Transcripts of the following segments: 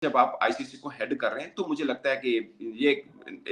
जब आप आईसीसी को हेड कर रहे हैं तो मुझे लगता है कि ये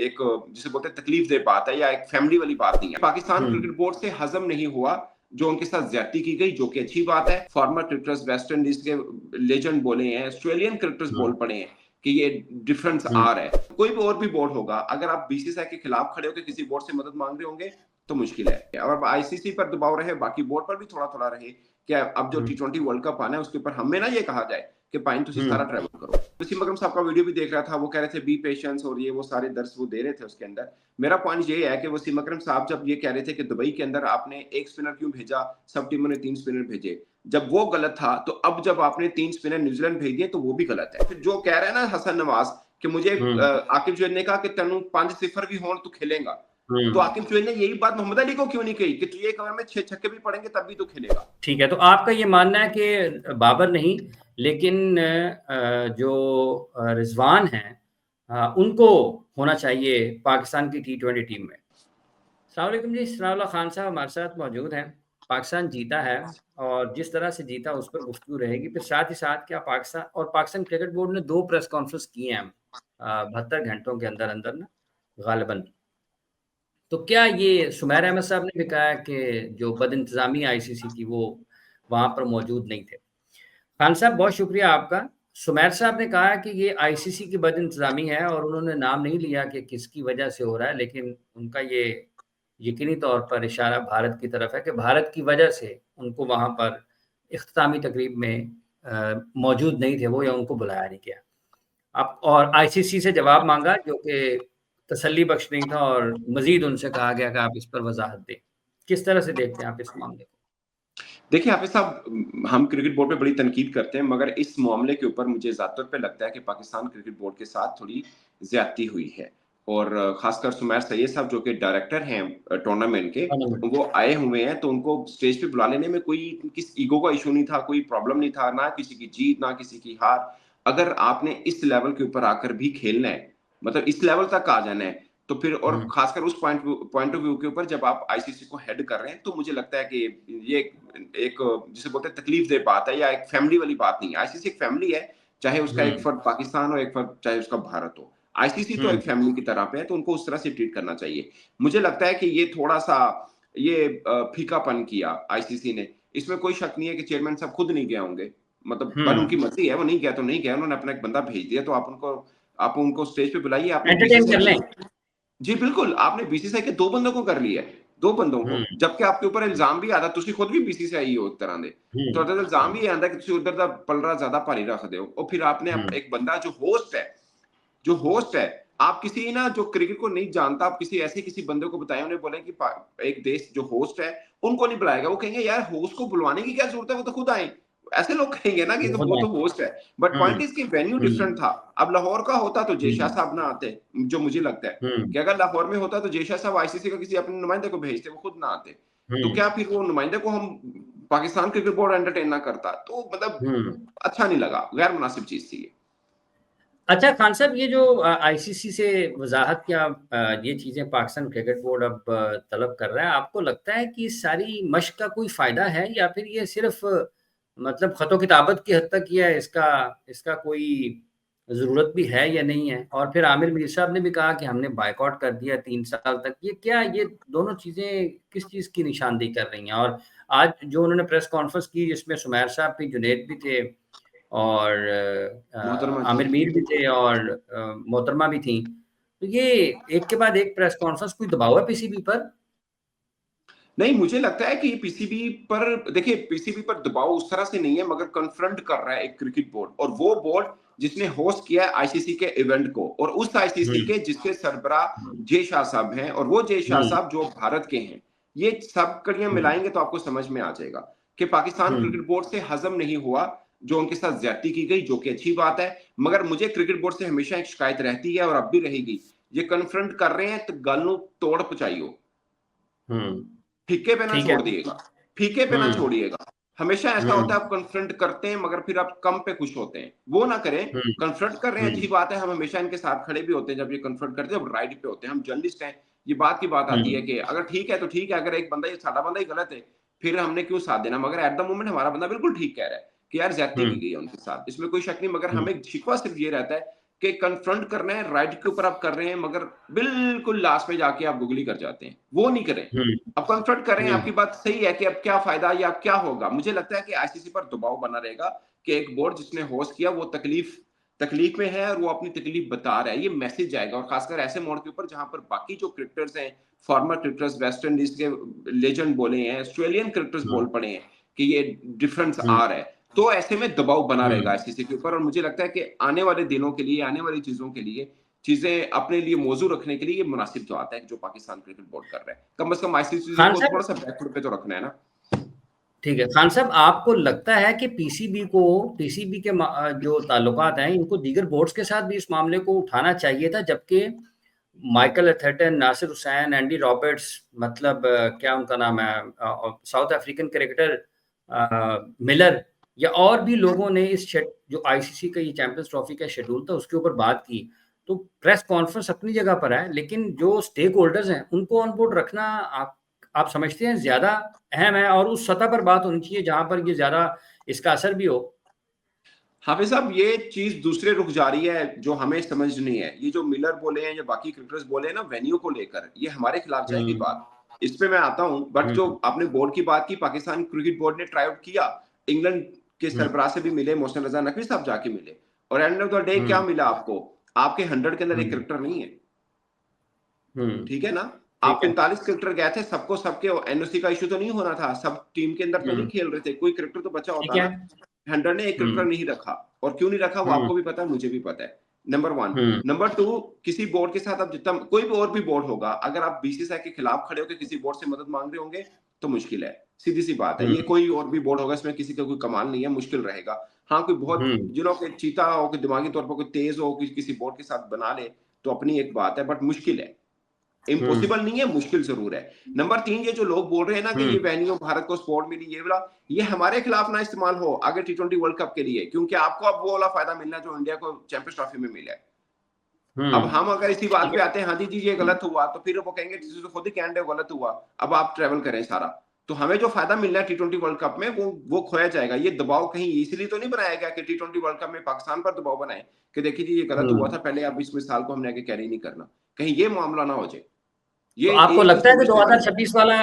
एक जिसे बोलते हैं तकलीफ-देह बात है या एक फैमिली वाली बात नहीं है। पाकिस्तान क्रिकेट बोर्ड से हज़म नहीं हुआ जो उनके साथ ज़्यादती की गई, जो कि अच्छी बात है। फॉर्मर क्रिकेटर्स वेस्ट इंडीज़ के लेजेंड बोले हैं, ऑस्ट्रेलियन क्रिकेटर्स बोल पड़े हैं कि ये डिफरेंस आ रहा है। कोई भी और भी बोर्ड होगा, अगर आप बीसीसीआई के खिलाफ खड़े होकर किसी बोर्ड से मदद मांग रहे होंगे तो मुश्किल है। और अब आईसीसी पर दबाव रहे, बाकी बोर्ड पर भी थोड़ा-थोड़ा रहे कि अब जो टी20 वर्ल्ड कप आना है उसके ऊपर हमें ना ये कहा जाए कि भाई तुसी सारा ट्रैवल करो। वसीम अकरम साहब का वीडियो भी देख रहा था, वो कह रहे थे बी पेशेंस और ये वो सारे दर्स वो दे रहे थे उसके अंदर। मेरा पॉइंट ये है कि वसीम अकरम साहब जब ये कह रहे थे कि दुबई के अंदर आपने 1 स्पिनर क्यों भेजा, सब टीमों ने 3 स्पिनर भेजे। जब वो गलत था, तो अब जब आपने 3 स्पिनर न्यूजीलैंड भेज दिए तो वो भी गलत है। फिर जो कह रहे हैं ना हसन नवाज कि मुझे आकिब जुनैद ने कहा कि तेनू 5 सिफर भी हों तो खेलेगा। तो आकिब जुनैद ने यही बात मोहम्मद अली को क्यों नहीं कही कि तुझे एक ओवर में 6 छक्के भी पड़ेंगे तब भी तो खेलेगा। ठीक है, तो आपका ये मानना है कि बाबर नहीं, लेकिन जो रिजवान हैं उनको होना चाहिए पाकिस्तान की टी20 टीम में। अस्सलाम वालेकुम जी, सनाउल्लाह खान साहब हमारे साथ मौजूद हैं। पाकिस्तान जीता है और जिस तरह से जीता उस पर गुफ्तगू रहेगी। फिर साथ ही साथ क्या पाकिस्तान क्रिकेट बोर्ड ने 2 प्रेस कॉन्फ्रेंस किए हैं 72 घंटों के अंदर अंदर ना गालिबन। तो क्या ये सुमैर अहमद साहब ने भी कहा है कि जो बदइंतज़ामी आईसीसी की वो वहाँ पर मौजूद नहीं थे। खान साहब बहुत शुक्रिया आपका। सुमैर साहब ने कहा कि ये आईसीसी की बदइंतज़ामी है और उन्होंने नाम नहीं लिया कि किसकी वजह से हो रहा है, लेकिन उनका ये यकीनी तौर पर इशारा भारत की तरफ है कि भारत की वजह से उनको वहाँ पर इख्तितामी तकरीब में मौजूद नहीं थे वो, या उनको बुलाया नहीं गया। आप और आईसीसी से जवाब माँगा जो कि तसल्ली बख्श नहीं था और मज़ीद उनसे कहा गया कि आप इस पर वज़ाहत दें। किस तरह से देखते हैं आप इस मामले को? देखिए हाफ़िज़ साहब, हम क्रिकेट बोर्ड पे बड़ी तनकीद करते हैं, मगर इस मामले के ऊपर मुझे ज़ाती तौर पे लगता है कि पाकिस्तान क्रिकेट बोर्ड के साथ थोड़ी ज़्यादती हुई है। और ख़ासकर सुमैर सैयद साहब जो कि डायरेक्टर हैं टूर्नामेंट के, वो आए हुए हैं, तो उनको स्टेज पे बुला लेने में कोई किस ईगो का इश्यू नहीं था, कोई प्रॉब्लम नहीं था, ना किसी की जीत, ना किसी की हार। अगर आपने इस लेवल के ऊपर आकर भी खेलना है, मतलब इस लेवल तक आ जाना है, तो फिर और ख़ासकर उस पॉइंट ऑफ व्यू के ऊपर जब आप आईसीसी को हेड कर रहे हैं, तो मुझे लगता है कि ये एक जिसे बोलते हैं तकलीफ-देह बात है या एक फैमिली वाली बात नहीं है। आईसीसी एक फैमिली है, चाहे उसका एक फर्द पाकिस्तान हो, एक फर्द चाहे उसका भारत हो। आईसीसी तो एक फैमिली की तरह पे है, तो उनको उस तरह से ट्रीट करना चाहिए। मुझे लगता है कि ये थोड़ा-सा ये फीकापन किया आईसीसी ने। इसमें कोई शक नहीं है कि चेयरमैन साहब खुद नहीं गए होंगे। मतलब बल उनकी मर्ज़ी है, वो नहीं गया तो नहीं गया, उन्होंने अपना एक बंदा भेज दिया, तो आप उनको स्टेज पे बुलाइए, आपने एंटरटेन कर बीसीसीआई लें। के जी, बिल्कुल, आपने बीसीसीआई के 2 बंदों को कर लिया है, 2 बंदों को, जबकि आपके ऊपर इल्ज़ाम भी आता तुसी खुद भी बीसीसीआई हो एक तरह दे। ਤੁਹਾਡੇ ਤੇ ਇਲਜ਼ਾਮ ਵੀ ਇਹ ਆਂਦਾ ਕਿ ਤੁਸੀਂ ਉਧਰ ਦਾ ਪਲੜਾ ज़्यादा भारी रखते हो और फिर आपने एक बंदा जो होस्ट है, आप किसी ना जो क्रिकेट को नहीं जानता, आप किसी ऐसे किसी बंदे को बताएँ, उन्हें बोलें कि एक देश जो होस्ट है, उनको नहीं बुलाएगा। वो कहेंगे यार होस्ट को बुलवाने की क्या ज़रूरत है, वो तो खुद आएँ। ऐसे लोग कहेंगे ना कि वो तो होस्ट है, बट पॉइंट इज़ कि वेन्यू डिफरेंट था। अब लाहौर का होता तो जय शाह साहब ना आते, जो मुझे लगता है कि अगर लाहौर में होता तो जय शाह साहब आईसीसी का किसी अपने नुमाइंदे को भेजते, वो खुद ना आते। तो क्या फिर वो नुमाइंदे को हम पाकिस्तान क्रिकेट बोर्ड एंटरटेन ना करता? तो मतलब अच्छा नहीं लगा, गैर मुनासिब चीज़ थी ये। अच्छा खान साहब, ये जो आईसीसी से वज़ाहत या ये चीज़ें पाकिस्तान क्रिकेट बोर्ड अब तलब कर रहा है, आपको लगता है कि इस सारी मशक का कोई फ़ायदा है या फिर ये सिर्फ़ मतलब ख़तो-किताबत की हद तक ही है, इसका कोई ज़रूरत भी है या नहीं है? और फिर आमिर मीर साहब ने भी कहा कि हमने बायकॉट कर दिया 3 साल तक। ये दोनों चीज़ें किस चीज़ की निशानदेही कर रही हैं? और आज जो उन्होंने प्रेस कॉन्फ्रेंस की जिसमें सुमैर साहब भी, जुनैद भी थे और मोहतरमा जी। आमिर मीर भी थे और मोहतरमा भी थीं। तो ये एक के बाद एक प्रेस कॉन्फ्रेंस, कोई दबाव है पीसीबी पर? नहीं, मुझे लगता है कि पीसीबी पर देखिए पीसीबी पर दबाव उस तरह से नहीं है मगर कन्फ्रंट कर रहा है एक क्रिकेट बोर्ड और वो बोर्ड जिसने होस्ट किया है आईसीसी के इवेंट को और उस आईसीसी के जिसके सरबराह जय शाह साहब हैं और वो जय शाह साहब जो भारत के हैं। ये सब कड़ियाँ मिलाएँगे तो आपको समझ में आ जाएगा कि पाकिस्तान क्रिकेट बोर्ड से हज़म नहीं हुआ जो उनके साथ ज़्यादती की गई, जो कि अच्छी बात है। मगर मुझे क्रिकेट बोर्ड से हमेशा एक शिकायत रहती है और अब भी रहेगी। ये कन्फ्रंट कर रहे हैं तो गल नूं तोड़ पहुँचाइयो। फीके पे ना ठीक है। छोड़ दिएगा, फीके पे ना छोड़िएगा। हमेशा ऐसा होता है आप कन्फ्रंट करते हैं मगर फिर आप कम पे खुश होते हैं। वो ना करें, कन्फ्रंट कर रहे हैं अच्छी बात है, हम हमेशा इनके साथ खड़े भी होते हैं जब ये कन्फ्रंट करते हैं, अब राइट पे होते हैं, हम जर्नलिस्ट हैं। ये बात की बात आती है कि अगर ठीक है तो ठीक है, अगर एक बंदा ये साडा बंदा ही गलत है, फिर हमने क्यों साथ देना? मगर एट द मोमेंट हमारा बंदा बिल्कुल ठीक कह रहा है। कि यार ज्यादती की गई है उनके साथ, इसमें कोई शक नहीं, मगर हमें शिकवा सिर्फ ये रहता है कि कन्फ्रंट करना है, राइट के ऊपर आप कर रहे हैं, मगर बिल्कुल लास्ट में जाके आप गुगली कर जाते हैं, वो नहीं करें। अब कन्फ्रंट कर रहे हैं, आपकी बात सही है कि अब क्या फायदा या अब क्या होगा। मुझे लगता है कि आईसीसी पर दबाव बना रहेगा कि एक बोर्ड जिसने होस्ट किया वो तकलीफ में है और वो अपनी तकलीफ बता रहा है, ये मैसेज जाएगा। और खासकर ऐसे मोड के ऊपर जहां पर बाकी जो क्रिकेटर्स हैं, फॉर्मर क्रिकेटर्स, वेस्ट इंडीज के लेजेंड बोले हैं, ऑस्ट्रेलियन क्रिकेटर्स बोल पड़े हैं कि ये डिफरेंस आ रहा है, तो ऐसे में दबाव बना रहेगा आईसीसी के ऊपर। और मुझे लगता है कि आने वाले दिनों के लिए, आने वाली चीजों के लिए, चीजें अपने लिए मौजूद रखने के लिए ये मुनासिब तो आता है जो पाकिस्तान क्रिकेट बोर्ड कर रहा है। कम से कम आईसीसी खान को साहब, थोड़ा सा बैकफुट पे तो रखना है ना। ठीक है खान साहब, आपको लगता है कि पीसीबी के जो ताल्लुकात हैं इनको दीगर बोर्ड्स के साथ भी इस मामले को उठाना चाहिए था, जबकि Michael Atherton, Nasser Hussain, Andy Roberts, मतलब क्या उनका नाम है, साउथ अफ्रीकन क्रिकेटर मिलर, या और भी लोगों ने इस जो आईसीसी का ये चैंपियंस ट्रॉफी का शेड्यूल था उसके ऊपर बात की। तो प्रेस कॉन्फ्रेंस अपनी जगह पर है, लेकिन जो स्टेक होल्डर्स हैं उनको ऑन बोर्ड रखना आप समझते हैं ज्यादा अहम है, और उस सतह पर बात होनी चाहिए जहां पर ये ज्यादा इसका असर भी हो। हाफिज साहब, ये चीज दूसरे रुख जा रही है जो हमें समझ नहीं है। ये जो मिलर बोले हैं या बाकी क्रिकेटर्स बोले हैं ना वेन्यू को लेकर, ये हमारे खिलाफ जाएगी बात, इस पे मैं आता हूं। बट जो आपने बोर्ड की बात की, पाकिस्तान क्रिकेट बोर्ड ने ट्राई आउट किया, इंग्लैंड के सरबराह से भी मिले, मोहसिन रजा नकवी साहब जाके मिले, और एंड ऑफ द डे क्या मिला आपको? आपके 100 के अंदर एक क्रिकेटर नहीं है, ठीक है ना। आप 45 क्रिकेटर गए थे, सबको सबके एनओसी का इशू तो नहीं होना था, सब टीम के अंदर तो नहीं खेल रहे थे, कोई क्रिकेटर तो बचा होता ना। 100 ने एक क्रिकेटर नहीं रखा, और क्यों नहीं रखा वो आपको भी पता है, मुझे भी पता है। नंबर 1। नंबर 2, किसी बोर्ड के साथ आप जितना, कोई भी और भी बोर्ड होगा, अगर आप बीसीसीआई के खिलाफ खड़े होकर किसी बोर्ड से मदद मांग रहे होंगे तो मुश्किल है, सीधी सी बात है। ये कोई और भी बोर्ड होगा, इसमें किसी का कोई कमाल नहीं है, मुश्किल रहेगा। हाँ, कोई बहुत जिनों के चीता हो, कोई दिमागी तौर पर कोई तेज हो, किसी बोर्ड के साथ बना ले तो अपनी एक बात है, बट मुश्किल है। इम्पॉसिबल नहीं है, मुश्किल जरूर है। नंबर 3, ये जो लोग बोल रहे हैं ना कि ये वेन्यू भारत को स्पोर्ट मिली, ये वाला, ये हमारे खिलाफ ना इस्तेमाल हो आगे T20 वर्ल्ड कप के लिए, क्योंकि आपको अब वो वाला फायदा मिलना जो इंडिया को चैंपियंस ट्रॉफी में मिला है। अब हम अगर इसी बात पे आते हैं, हाँ जी ये गलत हुआ, तो फिर वो कहेंगे तो खुद ही कैंडे गलत हुआ, अब आप ट्रेवल करें सारा, तो हमें जो फायदा मिलना है T20 वर्ल्ड कप में वो खोया जाएगा। ये दबाव कहीं इसलिए तो नहीं बनाया गया कि T20 वर्ल्ड कप में पाकिस्तान पर दबाव बनाए कि देखिए जी ये गलत हुआ था पहले, अब इस साल को हमने आगे कैरी नहीं करना, कहीं ये मामला ना हो जाए। तो ये आपको एक चीज लगता है कि समझने वाली 2026 वाला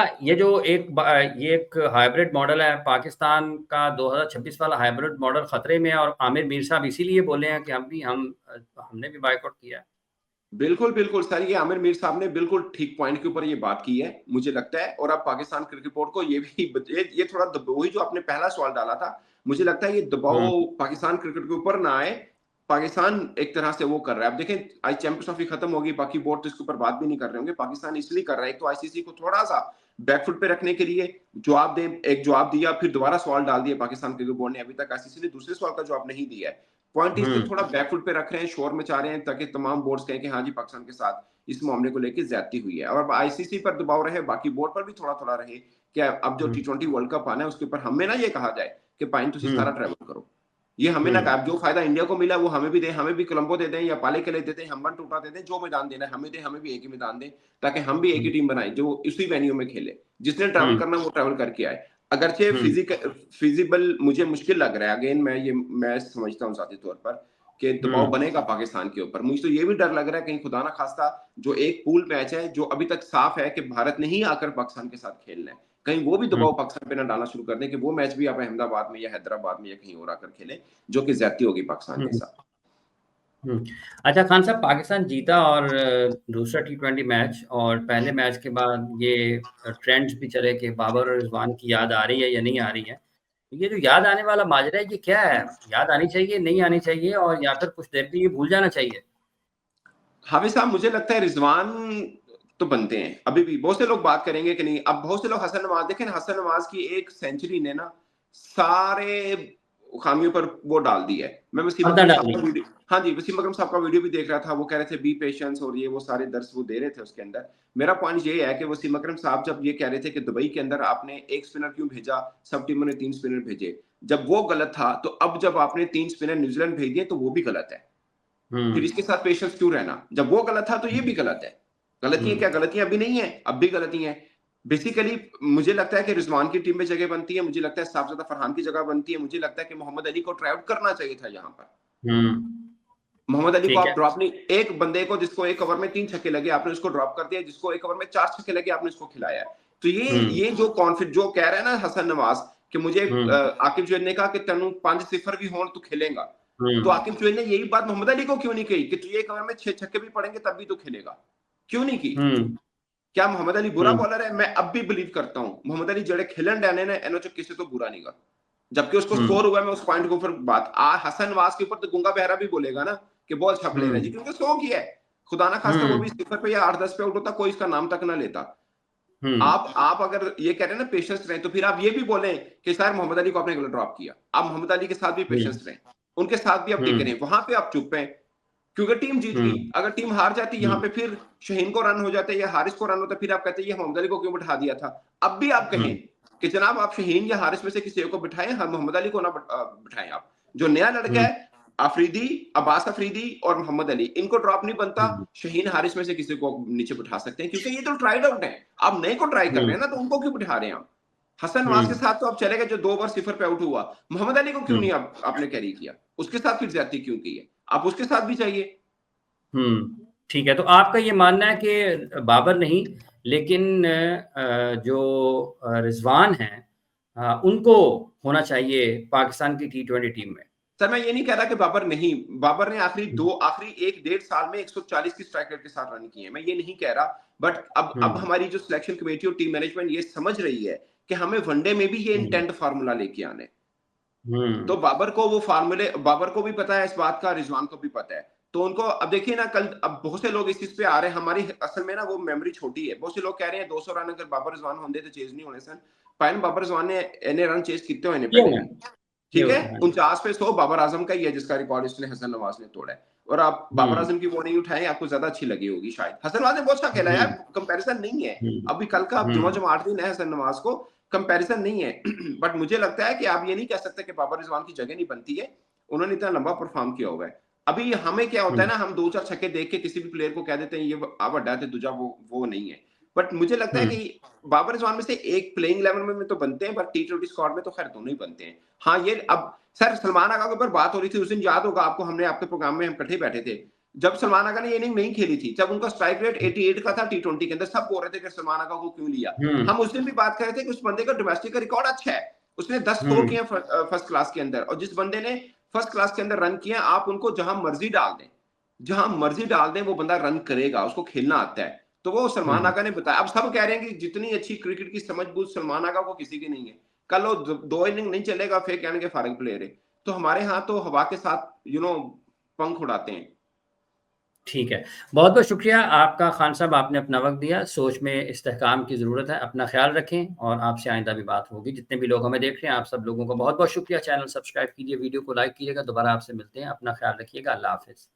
ये एक हाइब्रिड मॉडल है, पाकिस्तान का 2026 वाला हाइब्रिड मॉडल खतरे में है, और आमिर मीर साहब इसीलिए बोले हैं कि हमने भी बाइकआउट किया है। बिल्कुल बिल्कुल सर, ये आमिर मीर साहब ने बिल्कुल ठीक पॉइंट के ऊपर ये बात की है, मुझे लगता है। और अब पाकिस्तान क्रिकेट बोर्ड को ये भी ये थोड़ा वही जो आपने पहला सवाल डाला था, मुझे लगता है ये दबाव पाकिस्तान क्रिकेट के ऊपर ना आए। पाकिस्तान एक तरह से वो कर रहा है। अब देखें, आज चैंपियंस ट्रॉफी खत्म होगी, बाकी बोर्ड तो इसके ऊपर बात भी नहीं कर रहे होंगे। पाकिस्तान इसलिए कर रहा है, एक तो आईसीसी को थोड़ा सा बैकफुट पे रखने के लिए एक जवाब दिया, फिर दोबारा सवाल डाल दिया पाकिस्तान क्रिकेट बोर्ड ने। अभी तक आईसीसी ने दूसरे सवाल का जवाब नहीं दिया है। पॉइंट इसलिए थोड़ा बैकफुट पे रख रहे हैं, शोर मचा रहे हैं, ताकि तमाम बोर्ड्स कहें कि हाँ जी पाकिस्तान के साथ इस मामले को लेकर ज्यादती हुई है। और अब आईसीसी पर दबाव रहे, बाकी बोर्ड पर भी थोड़ा थोड़ा रहे कि अब जो T20 वर्ल्ड कप आना है उसके ऊपर हमें ना ये कहा जाए कि पाइन तुसी सारा ट्रैवल करो, ये हमें ना कहा, जो फायदा इंडिया को मिला वो हमें भी दें, हमें भी कोलंबो दे दें या पाले के लिए दे दें, हम टूटा दे दें, जो मैदान देना है हमें दें, हमें भी एक ही मैदान दें, ताकि हम भी एक ही टीम बनाए जो उसी वेन्यू में खेले, जिसने ट्रैवल करना वो ट्रैवल करके आए। अगरचे फिजिबल मुझे मुश्किल लग रहा है, अगेन मैं समझता हूँ साथी तौर पर कि दबाव बनेगा पाकिस्तान के ऊपर। मुझे तो ये भी डर लग रहा है कहीं खुदा ना खास्ता जो एक पूल मैच है जो अभी तक साफ है कि भारत ने ही आकर पाकिस्तान के साथ खेलना है, कहीं वो भी दबाव पाकिस्तान पे ना डालना शुरू कर दें कि वो मैच भी आप अहमदाबाद में या हैदराबाद में या कहीं और आकर खेलें, जो कि ज्यादती होगी पाकिस्तान के साथ। अच्छा खान साहब, पाकिस्तान जीता और दूसरा T20 मैच, और पहले मैच के बाद ये ट्रेंड्स भी चले कि बाबर और रिजवान की याद आ रही है या नहीं आ रही है। ये जो याद आने वाला माजरा है, ये क्या है? याद आनी चाहिए, नहीं आनी चाहिए, और या फिर कुछ देर के लिए भूल जाना चाहिए? हाफिज साहब, मुझे लगता है रिजवान तो बनते हैं अभी भी। बहुत से लोग बात करेंगे कि नहीं, अब बहुत से लोग हसन नवाज देखें, हसन नवाज की एक सेंचुरी ने ना सारे खामियों पर वो डाल दी है। मैं वसीम अकरम साहब का वीडियो, हाँ जी, वसीम अकरम साहब का वीडियो भी देख रहा था, वो कह रहे थे बी पेशेंस और ये वो सारे दर्स वो दे रहे थे उसके अंदर। मेरा पॉइंट ये है कि वसीम अकरम साहब जब ये कह रहे थे कि दुबई के अंदर आपने एक स्पिनर क्यों भेजा, सब टीमों ने 3 स्पिनर भेजे, जब वो गलत था, तो अब जब आपने 3 स्पिनर न्यूजीलैंड भेज दिए तो वो भी गलत है। फिर इसके साथ पेशेंस क्यों रहना? जब वो गलत था तो ये भी गलत है। गलतियां क्या, गलतियां अभी नहीं है, अब भी गलतियां हैं। बेसिकली मुझे लगता है कि रिजवान की टीम में जगह बनती है, मुझे लगता है साफजदा फरहान की जगह बनती है, मुझे लगता है कि मोहम्मद अली को ट्राई आउट करना चाहिए था यहाँ पर। मोहम्मद अली को ठीक आप है। ड्रॉप नहीं, एक बंदे को जिसको एक ओवर में 3 छक्के लगे आपने उसको ड्रॉप कर दिया, जिसको एक ओवर में 4 छक्के लगे आपने उसको खिलाया है। तो ये जो कॉन्फिडेंस जो कह रहा है ना हसन नवाज कि मुझे आकिब जुएल ने कहा कि तेनू 5-0 भी हों तो खेलेगा, तो आकिब जुएल ने यही बात मोहम्मद अली को क्यों नहीं कही कि तुझे एक ओवर में 6 छक्के भी पड़ेंगे तब भी तो खेलेगा, क्यों नहीं की? क्या मोहम्मद अली बुरा बॉलर है? मैं अब भी बिलीव करता हूं मोहम्मद अली जड़े खेलन डैने ने एनो किसी तो बुरा नहीं कर, जबकि उसको स्कोर हुआ। मैं उस पॉइंट के ऊपर बात हसन नवाज के ऊपर तो गुंगा बहरा भी बोलेगा ना कि बॉल छप ले रहा है जी, क्योंकि 100 किया है। खुदा ना खास्ता वो भी 0 पे या 8-10 पे आउट होता, कोई इसका नाम तक ना लेता। आप अगर ये कह रहे हैं ना पेशेंस रहे, तो फिर आप ये भी बोलें कि सर मोहम्मद अली को आपने गलत ड्रॉप किया। आप मोहम्मद अली के साथ भी पेशेंस रहे, उनके साथ भी आप टिके रहे, वहां पे आप चुप हैं क्योंकि टीम जीत गई। अगर टीम हार जाती यहाँ पे फिर शहीन को रन हो जाते या हारिस को रन होता, फिर आप कहते हैं ये मोहम्मद अली को क्यों बिठा दिया था। अब भी आप कहें कि जनाब आप शहीन या हारिस में से किसी को बिठाएं, हाँ मोहम्मद अली को ना बिठाएं। आप जो नया लड़का है अफरीदी, अब्बास अफरीदी और मोहम्मद अली, इनको ड्रॉप नहीं बनता, शहीन हारिस में से किसी को नीचे बिठा सकते हैं क्योंकि ये तो ट्राइड आउट है। आप नए को ट्राई कर रहे हैं ना, तो उनको क्यों बिठा रहे हैं आप? हसन नवाज के साथ तो आप चले गए जो 2 ओवर 0 पे आउट हुआ, मोहम्मद अली को क्यों नहीं आपने कैरी किया? उसके साथ फिर ज्यादती क्यों की है? आप उसके साथ भी चाहिए। ठीक है, तो आपका ये मानना है कि बाबर नहीं लेकिन जो रिजवान हैं उनको होना चाहिए पाकिस्तान की T20 टीम में। सर मैं ये नहीं कह रहा कि बाबर नहीं, बाबर ने आखिरी 1-1.5 साल में 140 की स्ट्राइक रेट के साथ रन किए हैं, मैं ये नहीं कह रहा। बट अब हमारी जो सिलेक्शन कमेटी और टीम मैनेजमेंट ये समझ रही है कि हमें वनडे में भी ये इंटेंट फार्मूला लेके आने। तो बाबर को वो फार्मूले, बाबर को भी पता है इस बात का, रिजवान को भी पता है। तो उनको अब देखिए ना, कल अब बहुत से लोग इस चीज पे आ रहे हैं, हमारी असल में ना वो मेमोरी छोटी है। बहुत से लोग कह रहे हैं 200 रन अगर बाबर रिजवान होंगे तो चेज नहीं होने सन। पाइन बाबर रिजवान ने इन्हें रन चेज किए हुए पहले भी, ठीक है। 49 पे 100 बाबर आजम का ही है जिसका रिकॉर्ड इसने हसन नवाज ने तोड़ा है। और आप बाबर आजम की वो नहीं उठाए, आपको ज्यादा अच्छी लगी होगी शायद। हसन नवाज ने बहुत अच्छा खेला यार, कंपैरिजन नहीं है। अभी कल का जुमा 8 दिन है हसन नवाज को, कंपैरिजन नहीं है। बट मुझे लगता है कि आप ये नहीं कह सकते कि बाबर रिजवान की जगह नहीं बनती है, उन्होंने इतना लंबा परफॉर्म किया हुआ है। अभी हमें क्या होता है ना, हम 2-4 छक्के देख के किसी भी प्लेयर को कह देते हैं ये बड़ा है दूजा, वो नहीं है। बट मुझे लगता है कि बाबर रिजवान में से एक प्लेइंग 11 में तो बनते हैं, बट T20 स्क्वाड में तो खैर दोनों ही बनते हैं। हाँ ये अब सर सलमान आगा के ऊपर बात हो रही थी उस दिन, याद होगा आपको, हमने आपके प्रोग्राम में हम इकट्ठे बैठे थे जब सलमान आगा ने ये इनिंग नहीं खेली थी, जब उनका स्ट्राइक रेट 88 का था T20 के अंदर। सब बोल रहे थे कि सलमान आगा को क्यों लिया। हम उस दिन भी बात कर रहे थे कि उस बंदे का डोमेस्टिक का रिकॉर्ड अच्छा है, उसने 10 स्कोर किए फर्स्ट क्लास के अंदर, और जिस बंदे ने फर्स्ट क्लास के अंदर रन किया, आप उनको जहां मर्जी डाल दें वो बंदा रन करेगा, उसको खेलना आता है। तो वो सलमान आगा ने बताया। अब सब कह रहे हैं कि जितनी अच्छी क्रिकेट की समझ बूझ सलमान आगा को किसी की नहीं है, कल वो 2 इनिंग नहीं चलेगा फिर कहने के फारिग प्लेयर है। तो हमारे यहाँ तो हवा के साथ पंख उड़ाते हैं। ठीक है, बहुत बहुत शुक्रिया आपका खान साहब, आपने अपना वक्त दिया। सोच में इस्तेहकाम की ज़रूरत है, अपना ख्याल रखें और आपसे आइंदा भी बात होगी। जितने भी लोग हमें देख रहे हैं आप सब लोगों का बहुत बहुत शुक्रिया। चैनल सब्सक्राइब कीजिए, वीडियो को लाइक कीजिएगा। दोबारा आपसे मिलते हैं, अपना ख्याल रखिएगा। अल्लाह हाफिज़।